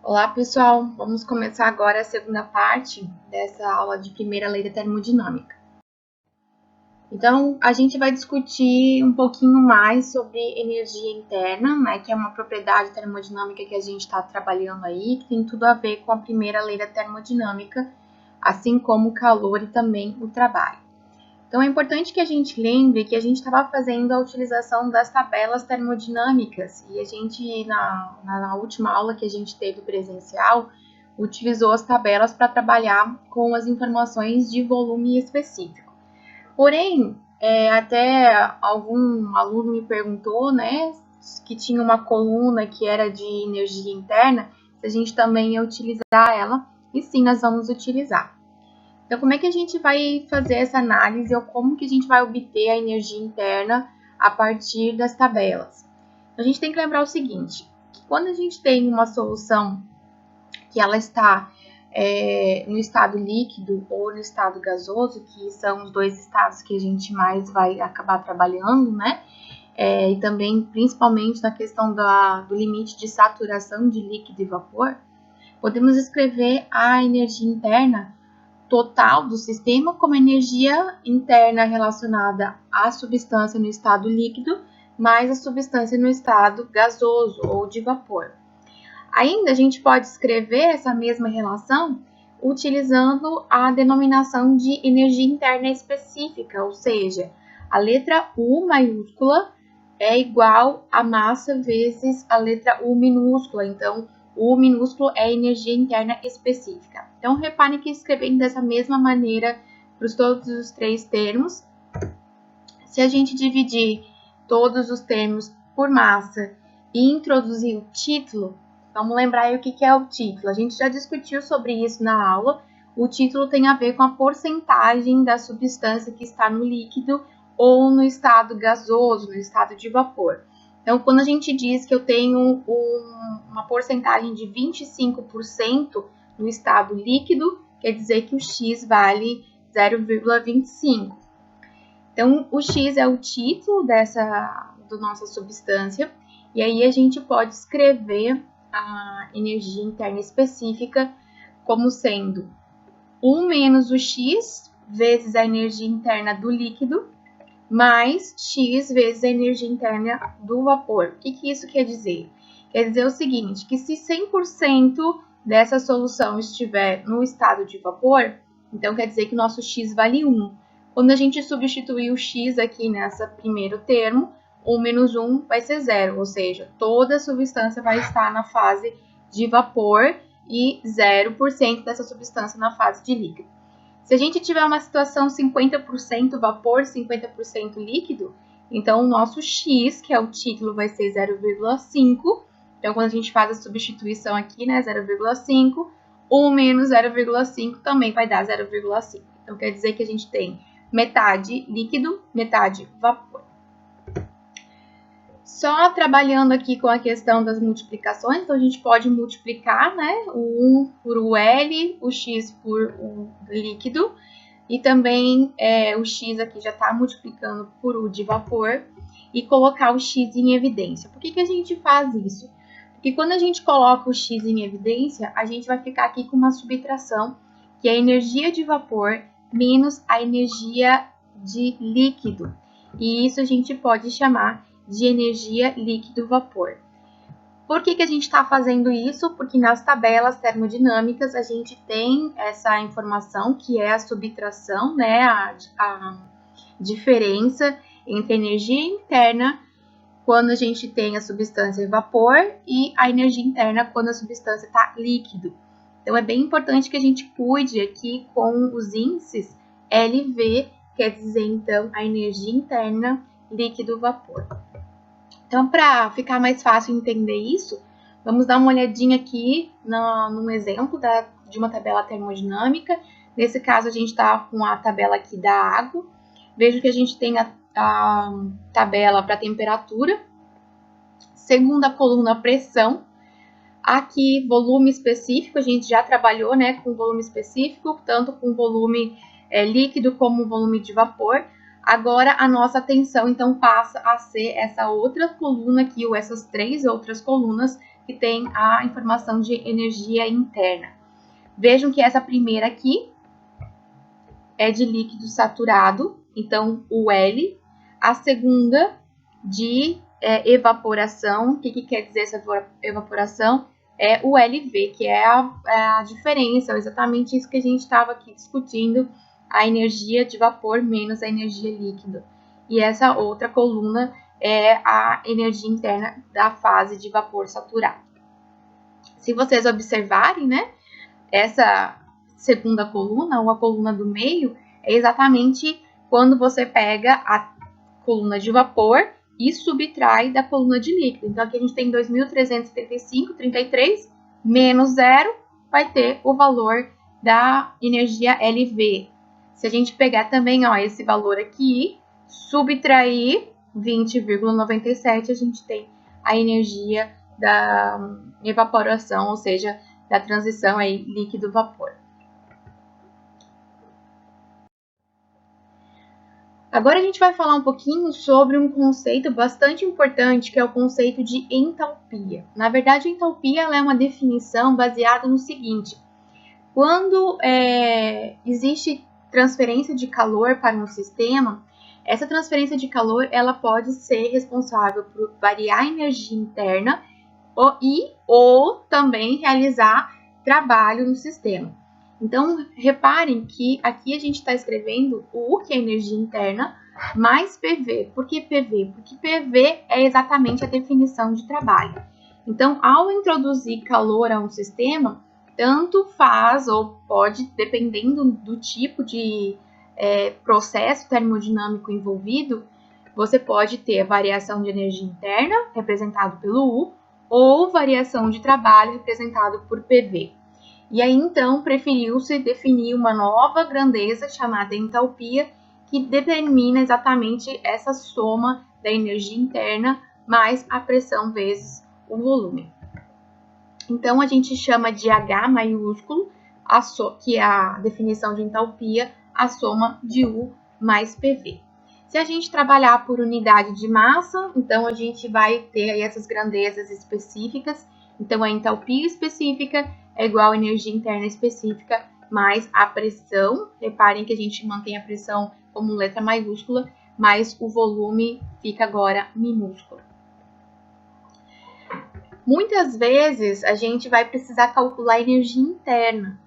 Olá, pessoal! Vamos começar agora a segunda parte dessa aula de primeira lei da termodinâmica. Então, a gente vai discutir um pouquinho mais sobre energia interna, né, que é uma propriedade termodinâmica que a gente está trabalhando aí, que tem tudo a ver com a primeira lei da termodinâmica, assim como o calor e também o trabalho. Então, é importante que a gente lembre que a gente estava fazendo a utilização das tabelas termodinâmicas e a gente, na última aula que a gente teve presencial, utilizou as tabelas para trabalhar com as informações de volume específico. Porém, até algum aluno me perguntou, né, que tinha uma coluna que era de energia interna, se a gente também ia utilizar ela, e sim, nós vamos utilizar. Então, como é que a gente vai fazer essa análise ou como que a gente vai obter a energia interna a partir das tabelas? A gente tem que lembrar o seguinte, que quando a gente tem uma solução que ela está no estado líquido ou no estado gasoso, que são os dois estados que a gente mais vai acabar trabalhando, né? E também, principalmente, na questão do limite de saturação de líquido e vapor, podemos escrever a energia interna total do sistema como energia interna relacionada à substância no estado líquido mais a substância no estado gasoso ou de vapor. Ainda a gente pode escrever essa mesma relação utilizando a denominação de energia interna específica, ou seja, a letra U maiúscula é igual a massa vezes a letra U minúscula, então U minúsculo é energia interna específica. Então, reparem que escrevendo dessa mesma maneira para todos os três termos, se a gente dividir todos os termos por massa e introduzir o título, vamos lembrar aí o que é o título. A gente já discutiu sobre isso na aula. O título tem a ver com a porcentagem da substância que está no líquido ou no estado gasoso, no estado de vapor. Então, quando a gente diz que eu tenho uma porcentagem de 25% no estado líquido, quer dizer que o X vale 0,25. Então, o X é o título da nossa substância, e aí a gente pode escrever a energia interna específica como sendo 1 menos o X vezes a energia interna do líquido, mais X vezes a energia interna do vapor. O que isso quer dizer? Quer dizer o seguinte, que se 100% dessa solução estiver no estado de vapor, então quer dizer que o nosso X vale 1. Quando a gente substituir o X aqui nessa primeiro termo, 1 menos 1 vai ser 0, ou seja, toda a substância vai estar na fase de vapor e 0% dessa substância na fase de líquido. Se a gente tiver uma situação 50% vapor, 50% líquido, então o nosso X, que é o título, vai ser 0,5. Então, quando a gente faz a substituição aqui, né, 0,5, 1 menos 0,5 também vai dar 0,5. Então, quer dizer que a gente tem metade líquido, metade vapor. Só trabalhando aqui com a questão das multiplicações, então a gente pode multiplicar, né, o 1 por o L, o X por o líquido, e também o X aqui já está multiplicando por o de vapor, e colocar o X em evidência. Por que a gente faz isso? Porque quando a gente coloca o X em evidência, a gente vai ficar aqui com uma subtração, que é a energia de vapor menos a energia de líquido. E isso a gente pode chamar de energia líquido-vapor. Por que a gente está fazendo isso? Porque nas tabelas termodinâmicas a gente tem essa informação que é a subtração, né, a diferença entre a energia interna quando a gente tem a substância em vapor e a energia interna quando a substância está líquido. Então é bem importante que a gente cuide aqui com os índices LV, quer dizer então a energia interna líquido-vapor. Então, para ficar mais fácil entender isso, vamos dar uma olhadinha aqui num exemplo de uma tabela termodinâmica. Nesse caso, a gente está com a tabela aqui da água. Veja que a gente tem a tabela para temperatura. Segunda coluna, pressão. Aqui, volume específico, a gente já trabalhou, né, com volume específico, tanto com volume líquido como volume de vapor. Agora, a nossa atenção, então, passa a ser essa outra coluna aqui, ou essas 3 outras colunas, que tem a informação de energia interna. Vejam que essa primeira aqui é de líquido saturado, então, o L. A segunda, de evaporação. O que quer dizer essa evaporação? É o LV, que é a diferença, exatamente isso que a gente estava aqui discutindo, a energia de vapor menos a energia líquida. E essa outra coluna é a energia interna da fase de vapor saturado. Se vocês observarem, né, essa segunda coluna, ou a coluna do meio, é exatamente quando você pega a coluna de vapor e subtrai da coluna de líquido. Então, aqui a gente tem 2.375,33 menos 0, vai ter o valor da energia LV. Se a gente pegar também, ó, esse valor aqui, subtrair 20,97, a gente tem a energia da evaporação, ou seja, da transição aí líquido-vapor. Agora a gente vai falar um pouquinho sobre um conceito bastante importante, que é o conceito de entalpia. Na verdade, a entalpia ela é uma definição baseada no seguinte: quando existe transferência de calor para um sistema, essa transferência de calor ela pode ser responsável por variar a energia interna ou também realizar trabalho no sistema. Então, reparem que aqui a gente está escrevendo o U, que é energia interna, mais PV. Por que PV? Porque PV é exatamente a definição de trabalho. Então, ao introduzir calor a um sistema, tanto faz ou pode, dependendo do tipo de processo termodinâmico envolvido, você pode ter variação de energia interna, representado pelo U, ou variação de trabalho, representado por PV. E aí, então, preferiu-se definir uma nova grandeza chamada entalpia, que determina exatamente essa soma da energia interna mais a pressão vezes o volume. Então, a gente chama de H maiúsculo, que é a definição de entalpia, a soma de U mais PV. Se a gente trabalhar por unidade de massa, então a gente vai ter aí essas grandezas específicas. Então, a entalpia específica é igual a energia interna específica mais a pressão. Reparem que a gente mantém a pressão como letra maiúscula, mas o volume fica agora minúsculo. Muitas vezes a gente vai precisar calcular a energia interna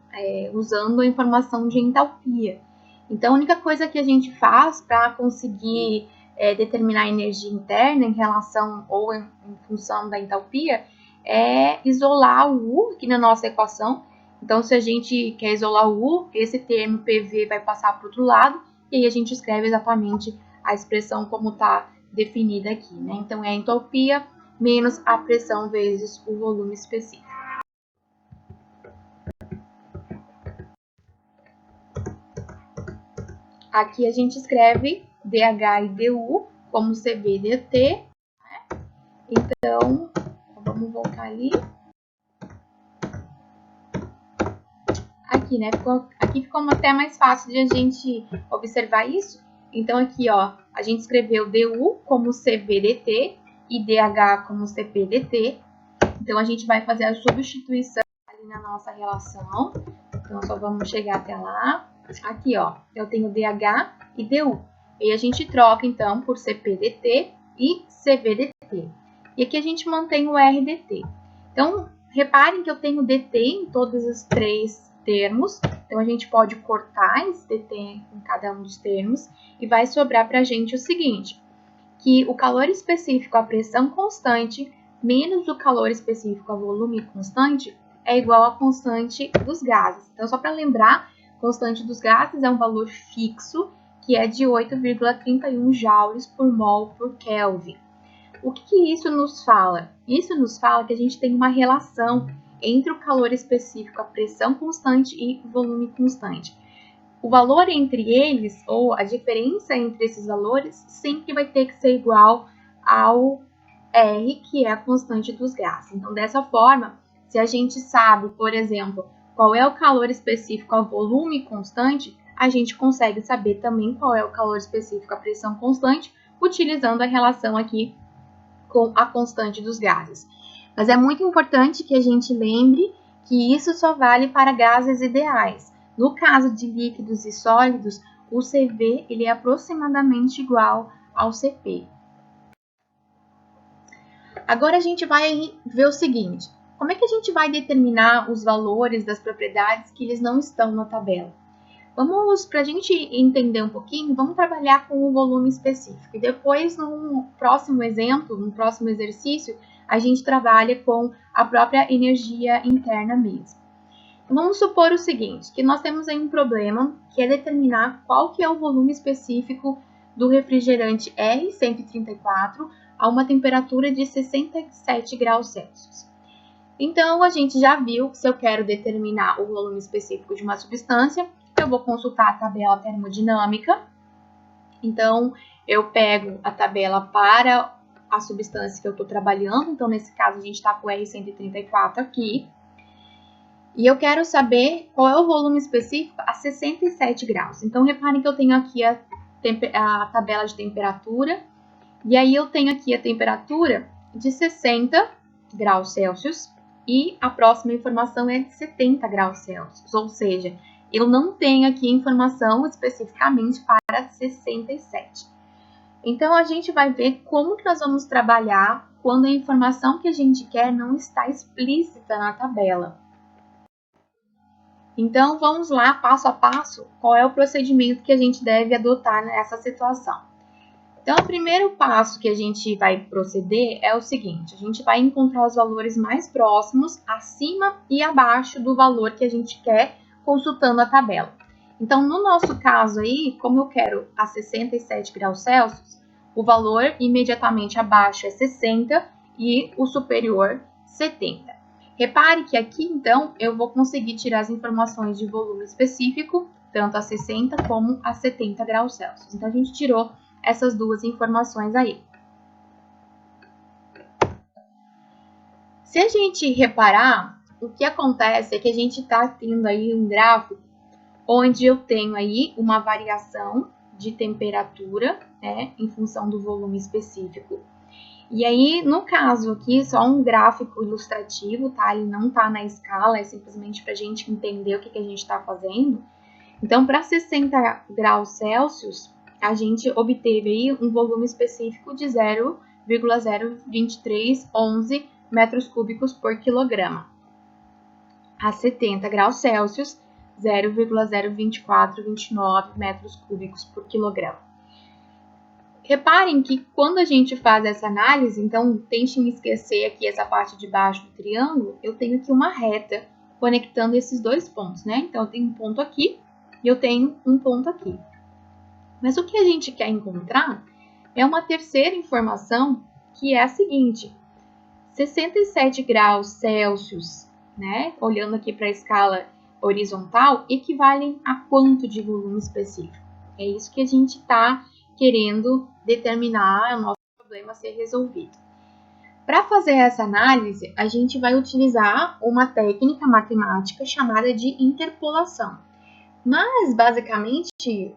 usando a informação de entalpia. Então, a única coisa que a gente faz para conseguir determinar a energia interna em relação ou em função da entalpia é isolar o U aqui na nossa equação. Então, se a gente quer isolar o U, esse termo PV vai passar para o outro lado, e aí a gente escreve exatamente a expressão como está definida aqui, né? Então, é a entalpia menos a pressão vezes o volume específico. Aqui a gente escreve dH e du como CVdt. Então, vamos voltar ali. Aqui, né? Aqui ficou até mais fácil de a gente observar isso. Então, aqui, ó, a gente escreveu du como CVdt e dH como CPdt. Então, a gente vai fazer a substituição ali na nossa relação. Então, só vamos chegar até lá. Aqui, ó, eu tenho dH e du. E a gente troca, então, por CPdt e CVdt. E aqui a gente mantém o RDT. Então, reparem que eu tenho dt em todos os 3 termos. Então, a gente pode cortar esse dt em cada um dos termos. E vai sobrar para a gente o seguinte, que o calor específico à pressão constante menos o calor específico a volume constante é igual à constante dos gases. Então, só para lembrar, constante dos gases é um valor fixo, que é de 8,31 joules por mol por Kelvin. O que isso nos fala? Isso nos fala que a gente tem uma relação entre o calor específico, a pressão constante e o volume constante. O valor entre eles, ou a diferença entre esses valores, sempre vai ter que ser igual ao R, que é a constante dos gases. Então, dessa forma, se a gente sabe, por exemplo, qual é o calor específico ao volume constante, a gente consegue saber também qual é o calor específico à pressão constante, utilizando a relação aqui com a constante dos gases. Mas é muito importante que a gente lembre que isso só vale para gases ideais. No caso de líquidos e sólidos, o CV ele é aproximadamente igual ao CP. Agora a gente vai ver o seguinte: como é que a gente vai determinar os valores das propriedades que eles não estão na tabela? Para a gente entender um pouquinho, vamos trabalhar com o volume específico. E depois, no próximo exemplo, no próximo exercício, a gente trabalha com a própria energia interna mesmo. Vamos supor o seguinte, que nós temos aí um problema, que é determinar qual que é o volume específico do refrigerante R134 a uma temperatura de 67 graus Celsius. Então, a gente já viu que se eu quero determinar o volume específico de uma substância, eu vou consultar a tabela termodinâmica. Então, eu pego a tabela para a substância que eu estou trabalhando. Então, nesse caso, a gente está com o R134 aqui. E eu quero saber qual é o volume específico a 67 graus. Então, reparem que eu tenho aqui a tabela de temperatura. E aí, eu tenho aqui a temperatura de 60 graus Celsius. E a próxima informação é de 70 graus Celsius. Ou seja, eu não tenho aqui informação especificamente para 67. Então, a gente vai ver como que nós vamos trabalhar quando a informação que a gente quer não está explícita na tabela. Então, vamos lá, passo a passo, qual é o procedimento que a gente deve adotar nessa situação. Então, o primeiro passo que a gente vai proceder é o seguinte: a gente vai encontrar os valores mais próximos, acima e abaixo do valor que a gente quer, consultando a tabela. Então, no nosso caso aí, como eu quero a 67 graus Celsius, o valor imediatamente abaixo é 60 e o superior 70. Repare que aqui, então, eu vou conseguir tirar as informações de volume específico, tanto a 60 como a 70 graus Celsius. Então, a gente tirou essas duas informações aí. Se a gente reparar, o que acontece é que a gente está tendo aí um gráfico onde eu tenho aí uma variação de temperatura, né, em função do volume específico. E aí, no caso aqui, só um gráfico ilustrativo, tá? Ele não tá na escala, é simplesmente para a gente entender o que a gente está fazendo. Então, para 60 graus Celsius, a gente obteve aí um volume específico de 0,02311 metros cúbicos por quilograma. A 70 graus Celsius, 0,02429 metros cúbicos por quilograma. Reparem que quando a gente faz essa análise, então tentem esquecer aqui essa parte de baixo do triângulo, eu tenho aqui uma reta conectando esses dois pontos, né? Então, eu tenho um ponto aqui e eu tenho um ponto aqui. Mas o que a gente quer encontrar é uma terceira informação, que é a seguinte: 67 graus Celsius, né, olhando aqui para a escala horizontal, equivalem a quanto de volume específico? É isso que a gente está querendo determinar, o nosso problema ser resolvido. Para fazer essa análise, a gente vai utilizar uma técnica matemática chamada de interpolação. Mas, basicamente,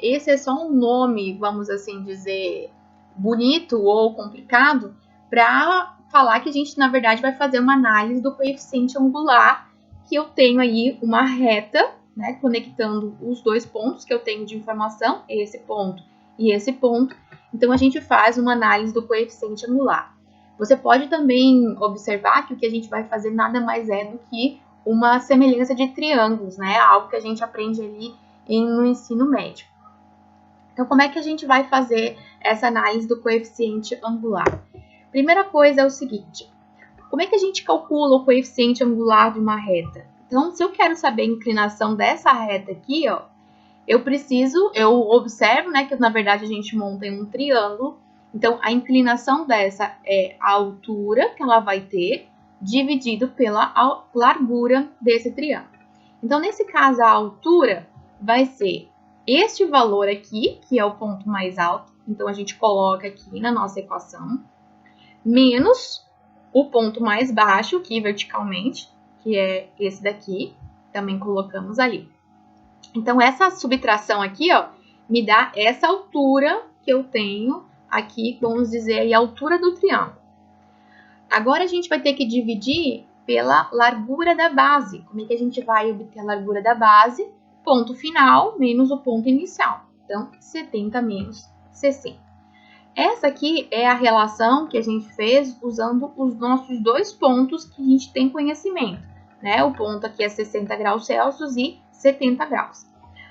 esse é só um nome, vamos assim dizer, bonito ou complicado para falar que a gente, na verdade, vai fazer uma análise do coeficiente angular, que eu tenho aí uma reta, né, conectando os dois pontos que eu tenho de informação, esse ponto e esse ponto. Então, a gente faz uma análise do coeficiente angular. Você pode também observar que o que a gente vai fazer nada mais é do que uma semelhança de triângulos, né? Algo que a gente aprende ali no ensino médio. Então, como é que a gente vai fazer essa análise do coeficiente angular? Primeira coisa é o seguinte: como é que a gente calcula o coeficiente angular de uma reta? Então, se eu quero saber a inclinação dessa reta aqui, ó, eu observo, né, que na verdade a gente monta em um triângulo. Então, a inclinação dessa é a altura que ela vai ter, dividido pela largura desse triângulo. Então, nesse caso, a altura vai ser este valor aqui, que é o ponto mais alto. Então, a gente coloca aqui na nossa equação, menos o ponto mais baixo, aqui verticalmente, que é esse daqui, também colocamos ali. Então, essa subtração aqui, ó, me dá essa altura que eu tenho aqui, vamos dizer aí, a altura do triângulo. Agora, a gente vai ter que dividir pela largura da base. Como é que a gente vai obter a largura da base? Ponto final menos o ponto inicial. Então, 70 menos 60. Essa aqui é a relação que a gente fez usando os nossos dois pontos que a gente tem conhecimento, né? O ponto aqui é 60 graus Celsius e 70 graus.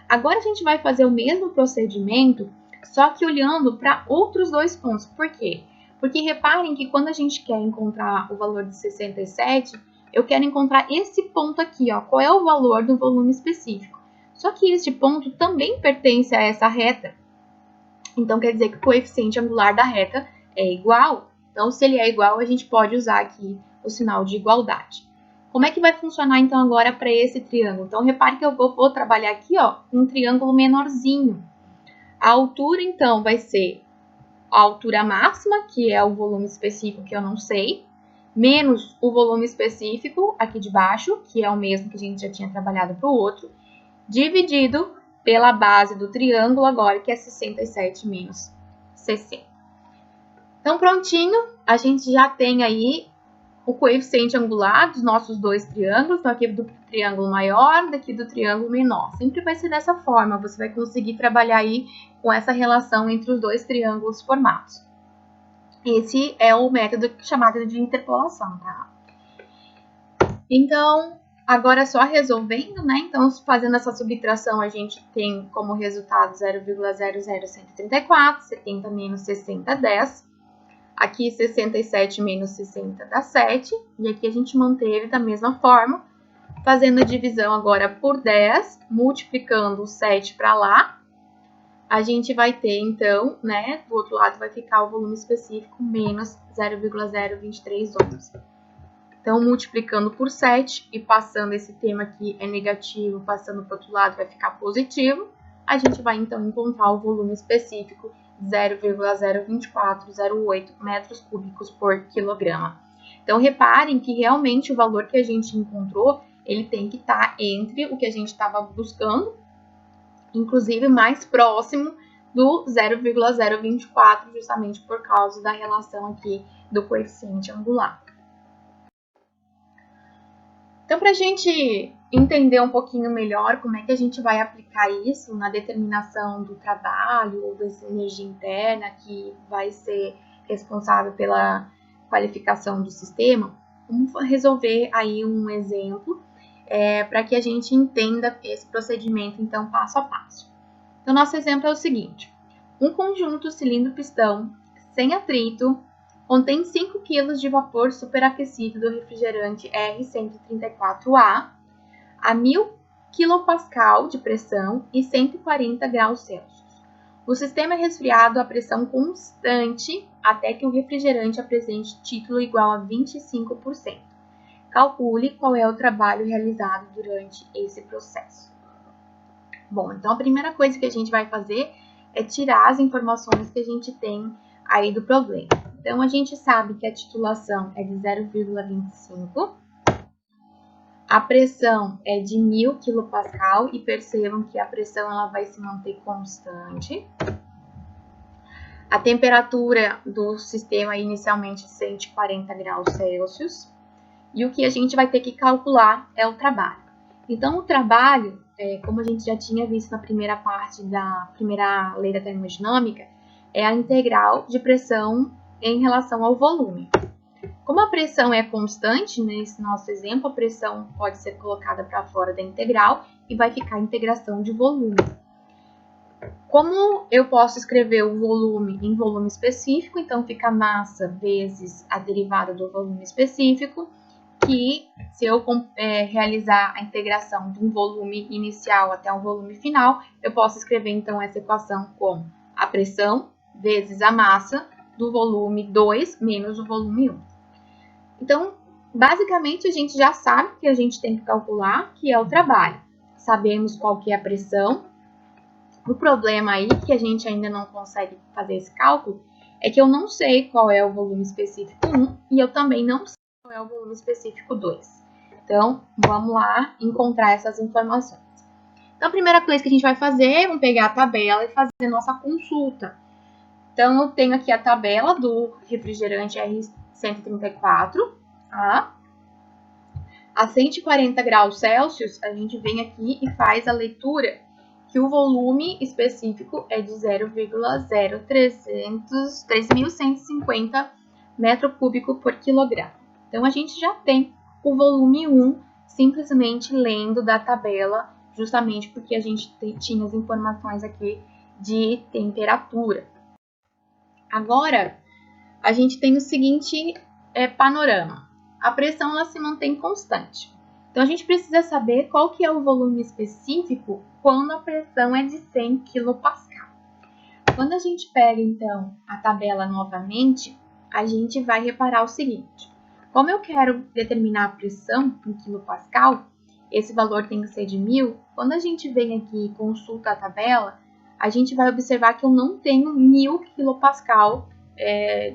Agora, a gente vai fazer o mesmo procedimento, só que olhando para outros dois pontos. Por quê? Porque reparem que quando a gente quer encontrar o valor de 67, eu quero encontrar esse ponto aqui, ó, qual é o valor do volume específico. Só que este ponto também pertence a essa reta. Então, quer dizer que o coeficiente angular da reta é igual. Então, se ele é igual, a gente pode usar aqui o sinal de igualdade. Como é que vai funcionar, então, agora para esse triângulo? Então, repare que eu vou trabalhar aqui, ó, um triângulo menorzinho. A altura, então, vai ser a altura máxima, que é o volume específico que eu não sei, menos o volume específico aqui de baixo, que é o mesmo que a gente já tinha trabalhado para o outro, dividido pela base do triângulo agora, que é 67 menos 60. Então, prontinho, a gente já tem aí o coeficiente angular dos nossos dois triângulos, então aqui do triângulo maior, daqui do triângulo menor. Sempre vai ser dessa forma, você vai conseguir trabalhar aí com essa relação entre os dois triângulos formados. Esse é o método chamado de interpolação, tá? Então, agora só resolvendo, né? Então, fazendo essa subtração, a gente tem como resultado 0,00134, 70 menos 60, 10. Aqui, 67 menos 60 dá 7. E aqui a gente manteve da mesma forma, fazendo a divisão agora por 10, multiplicando o 7 para lá. A gente vai ter, então, né, do outro lado vai ficar o volume específico menos 0,023 ohms. Então, multiplicando por 7 e passando esse termo aqui é negativo, passando para o outro lado vai ficar positivo, a gente vai, então, encontrar o volume específico 0,02408 metros cúbicos por quilograma. Então, reparem que realmente o valor que a gente encontrou, ele tem que estar entre o que a gente estava buscando, inclusive mais próximo do 0,024, justamente por causa da relação aqui do coeficiente angular. Então, para a gente entender um pouquinho melhor como é que a gente vai aplicar isso na determinação do trabalho ou dessa energia interna que vai ser responsável pela qualificação do sistema, vamos resolver aí um exemplo para que a gente entenda esse procedimento, então, passo a passo. Então, nosso exemplo é o seguinte: um conjunto cilindro-pistão sem atrito contém 5 kg de vapor superaquecido do refrigerante R134A a 1000 kPa de pressão e 140 graus Celsius. O sistema é resfriado a pressão constante até que o refrigerante apresente título igual a 25%. Calcule qual é o trabalho realizado durante esse processo. Bom, então a primeira coisa que a gente vai fazer é tirar as informações que a gente tem aí do problema. Então, a gente sabe que a titulação é de 0,25, a pressão é de 1000 kPa e percebam que a pressão ela vai se manter constante. A temperatura do sistema é inicialmente 140 graus Celsius e o que a gente vai ter que calcular é o trabalho. Então, o trabalho, como a gente já tinha visto na primeira parte da primeira lei da termodinâmica, é a integral de pressão em relação ao volume. Como a pressão é constante, nesse nosso exemplo, a pressão pode ser colocada para fora da integral e vai ficar a integração de volume. Como eu posso escrever o volume em volume específico, então fica massa vezes a derivada do volume específico, que se eu realizar a integração de um volume inicial até um volume final, eu posso escrever então essa equação como a pressão vezes a massa do volume 2 menos o volume 1. Então, basicamente, a gente já sabe que a gente tem que calcular, que é o trabalho. Sabemos qual que é a pressão. O problema aí, que a gente ainda não consegue fazer esse cálculo, é que eu não sei qual é o volume específico 1 e eu também não sei qual é o volume específico 2. Então, vamos lá encontrar essas informações. Então, a primeira coisa que a gente vai fazer, vamos pegar a tabela e fazer nossa consulta. Então, eu tenho aqui a tabela do refrigerante R134, tá? A 140 graus Celsius, a gente vem aqui e faz a leitura que o volume específico é de 0,0350 metro cúbico por quilograma. Então, a gente já tem o volume 1 simplesmente lendo da tabela, justamente porque a gente tinha as informações aqui de temperatura. Agora, a gente tem o seguinte panorama. A pressão ela se mantém constante. Então, a gente precisa saber qual que é o volume específico quando a pressão é de 100 kPa. Quando a gente pega, então, a tabela novamente, a gente vai reparar o seguinte. Como eu quero determinar a pressão em kPa, esse valor tem que ser de 1000. Quando a gente vem aqui e consulta a tabela, a gente vai observar que eu não tenho 1000 kPa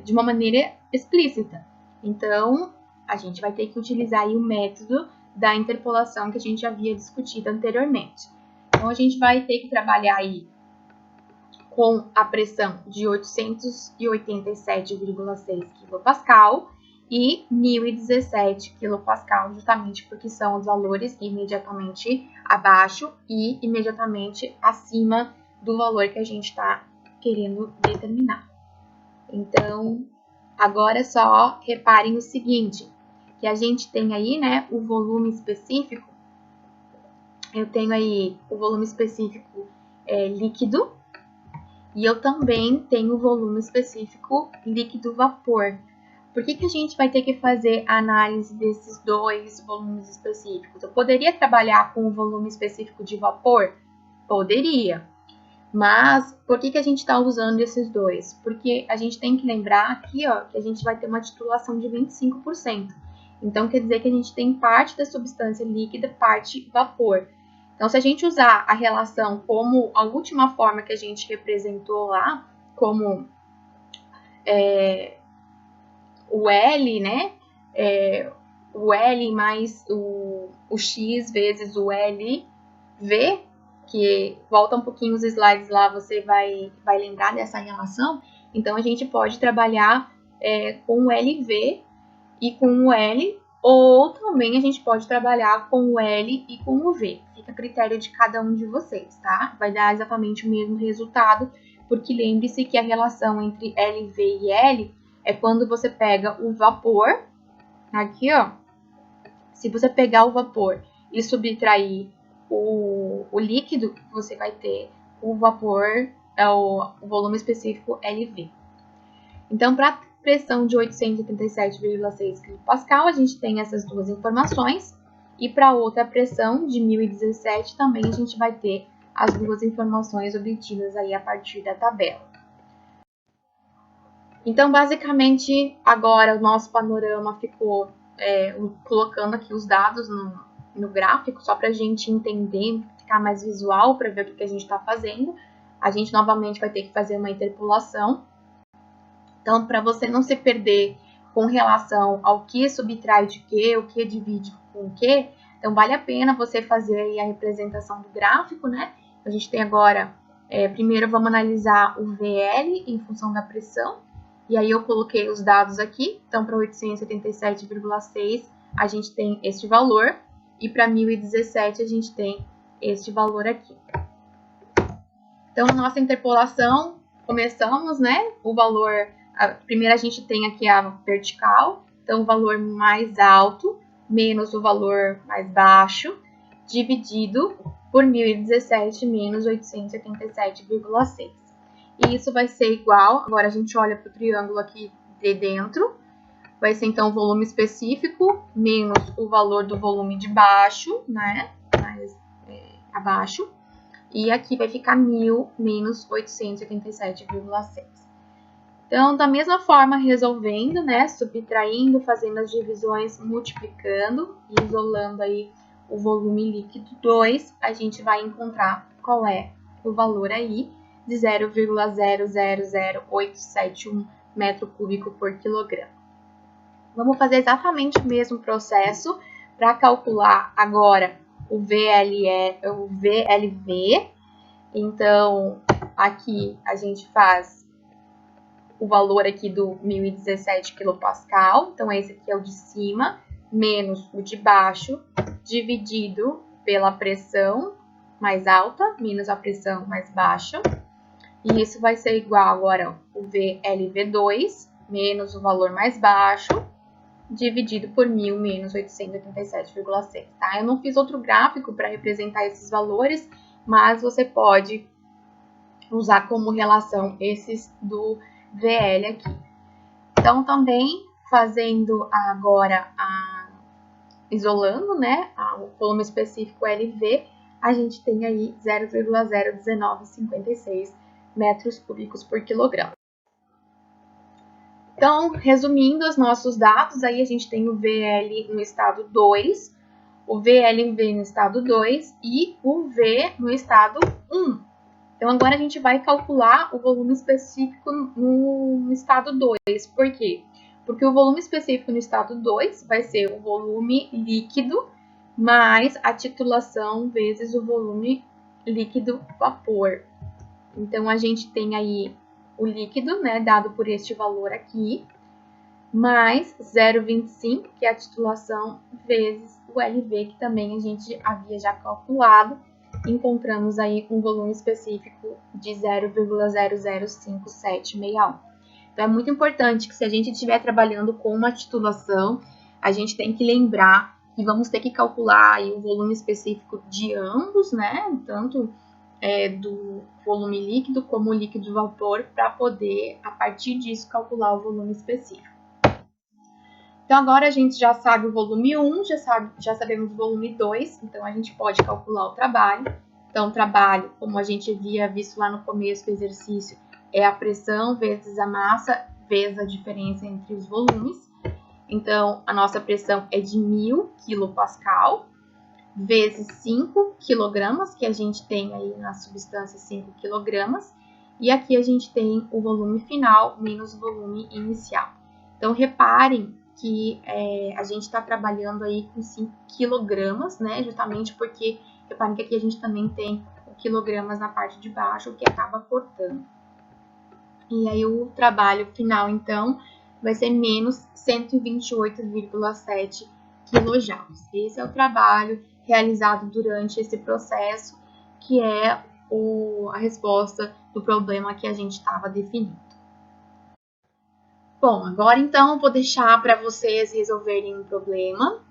de uma maneira explícita. Então, a gente vai ter que utilizar aí o método da interpolação que a gente havia discutido anteriormente. Então, a gente vai ter que trabalhar aí com a pressão de 887,6 kPa e 1017 kPa, justamente porque são os valores imediatamente abaixo e imediatamente acima do valor que a gente está querendo determinar. Então, agora só reparem o seguinte, que a gente tem aí, né, o volume específico. Eu tenho aí o volume específico líquido e eu também tenho o volume específico líquido-vapor. Por que a gente vai ter que fazer a análise desses dois volumes específicos? Eu poderia trabalhar com o volume específico de vapor? Poderia. Mas, por que a gente está usando esses dois? Porque a gente tem que lembrar aqui, ó, que a gente vai ter uma titulação de 25%. Então, quer dizer que a gente tem parte da substância líquida, parte vapor. Então, se a gente usar a relação como a última forma que a gente representou lá, como o L, né? O L mais o X vezes o LV, que volta um pouquinho os slides lá, você vai lembrar dessa relação. Então, a gente pode trabalhar com o LV e com o L, ou também a gente pode trabalhar com o L e com o V. Fica a critério de cada um de vocês, tá? Vai dar exatamente o mesmo resultado, porque lembre-se que a relação entre LV e L é quando você pega o vapor, aqui ó, se você pegar o vapor e subtrair o líquido, você vai ter o vapor, o volume específico LV. Então, para pressão de 837,6 kPa, a gente tem essas duas informações. E para outra pressão de 1017 também a gente vai ter as duas informações obtidas aí a partir da tabela. Então, basicamente, agora o nosso panorama ficou colocando aqui os dados no gráfico, só para a gente entender, ficar mais visual, para ver o que a gente está fazendo. A gente novamente vai ter que fazer uma interpolação. Então, para você não se perder com relação ao que subtrai de quê, o que divide com o quê, então vale a pena você fazer aí a representação do gráfico, né? A gente tem agora, primeiro vamos analisar o VL em função da pressão, e aí eu coloquei os dados aqui. Então, para 877,6 a gente tem este valor, e para 1017 a gente tem este valor aqui. Então, a nossa interpolação, começamos, né? O valor, primeiro a gente tem aqui a vertical, então o valor mais alto menos o valor mais baixo, dividido por 1017 menos 877,6. E isso vai ser igual, agora a gente olha para o triângulo aqui de dentro, vai ser então o volume específico menos o valor do volume de baixo, né? Mais abaixo. E aqui vai ficar 1000 menos 887,6. Então, da mesma forma, resolvendo, né? Subtraindo, fazendo as divisões, multiplicando e isolando aí o volume líquido 2, a gente vai encontrar qual é o valor aí de 0,000871 metro cúbico por quilograma. Vamos fazer exatamente o mesmo processo para calcular agora o VLV. Então, aqui a gente faz o valor aqui do 1017 kPa, então esse aqui é o de cima, menos o de baixo, dividido pela pressão mais alta, menos a pressão mais baixa. E isso vai ser igual agora o VLV2, menos o valor mais baixo, dividido por 1000 menos 887,6, tá? Eu não fiz outro gráfico para representar esses valores, mas você pode usar como relação esses do VL aqui. Então, também fazendo agora, isolando, né, o volume específico LV, a gente tem aí 0,01956 metros cúbicos por quilograma. Então, resumindo os nossos dados, aí a gente tem o VL no estado 2, o VLV no estado 2 e o V no estado 1. Então, agora a gente vai calcular o volume específico no estado 2. Por quê? Porque o volume específico no estado 2 vai ser o volume líquido mais a titulação vezes o volume líquido vapor. Então, a gente tem aí o líquido, né, dado por este valor aqui, mais 0,25, que é a titulação, vezes o LV, que também a gente havia já calculado. Encontramos aí um volume específico de 0,00561. Então, é muito importante que se a gente estiver trabalhando com uma titulação, a gente tem que lembrar que vamos ter que calcular aí o volume específico de ambos, né? Tanto do volume líquido como o líquido vapor, para poder, a partir disso, calcular o volume específico. Então, agora a gente já sabe o volume 1, já sabemos o volume 2, então a gente pode calcular o trabalho. Então, o trabalho, como a gente havia visto lá no começo do exercício, é a pressão vezes a massa, vezes a diferença entre os volumes. Então, a nossa pressão é de 1000 kPa, vezes 5 kg, que a gente tem aí na substância 5 kg. E aqui a gente tem o volume final menos o volume inicial. Então, reparem que a gente está trabalhando aí com 5 kg, né? Justamente porque, reparem que aqui a gente também tem o quilogramas na parte de baixo, o que acaba cortando. E aí o trabalho final, então, vai ser menos 128,7 kJ. Esse é o trabalho realizado durante esse processo, que é a resposta do problema que a gente estava definindo. Bom, agora então eu vou deixar para vocês resolverem um problema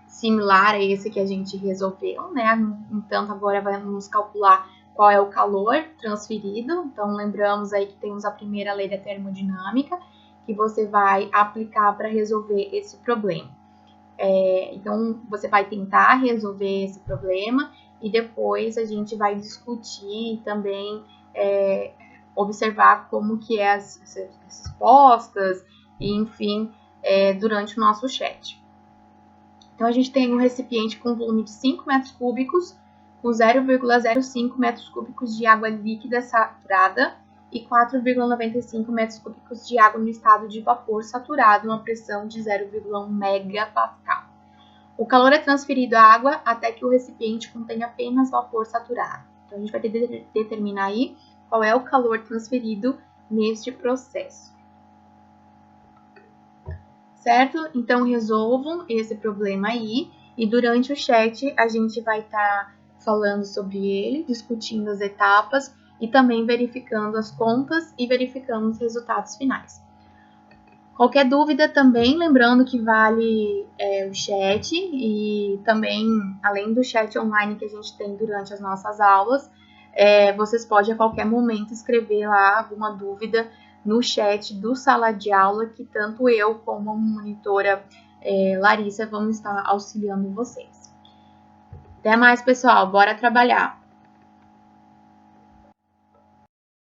similar a esse que a gente resolveu, né? Então, agora vamos calcular qual é o calor transferido. Então, lembramos aí que temos a primeira lei da termodinâmica, que você vai aplicar para resolver esse problema. Então, você vai tentar resolver esse problema e depois a gente vai discutir e também observar como que é as respostas e, enfim, durante o nosso chat. Então, a gente tem um recipiente com volume de 5 metros cúbicos, com 0,05 metros cúbicos de água líquida saturada e 4,95 metros cúbicos de água no estado de vapor saturado, uma pressão de 0,1 megapascal. O calor é transferido à água até que o recipiente contenha apenas vapor saturado. Então, a gente vai ter que determinar aí qual é o calor transferido neste processo. Certo? Então, resolvam esse problema aí e durante o chat a gente vai estar falando sobre ele, discutindo as etapas e também verificando as contas e verificando os resultados finais. Qualquer dúvida também, lembrando que vale o chat e também, além do chat online que a gente tem durante as nossas aulas, vocês podem a qualquer momento escrever lá alguma dúvida no chat do Sala de Aula, que tanto eu como a monitora Larissa vamos estar auxiliando vocês. Até mais, pessoal. Bora trabalhar!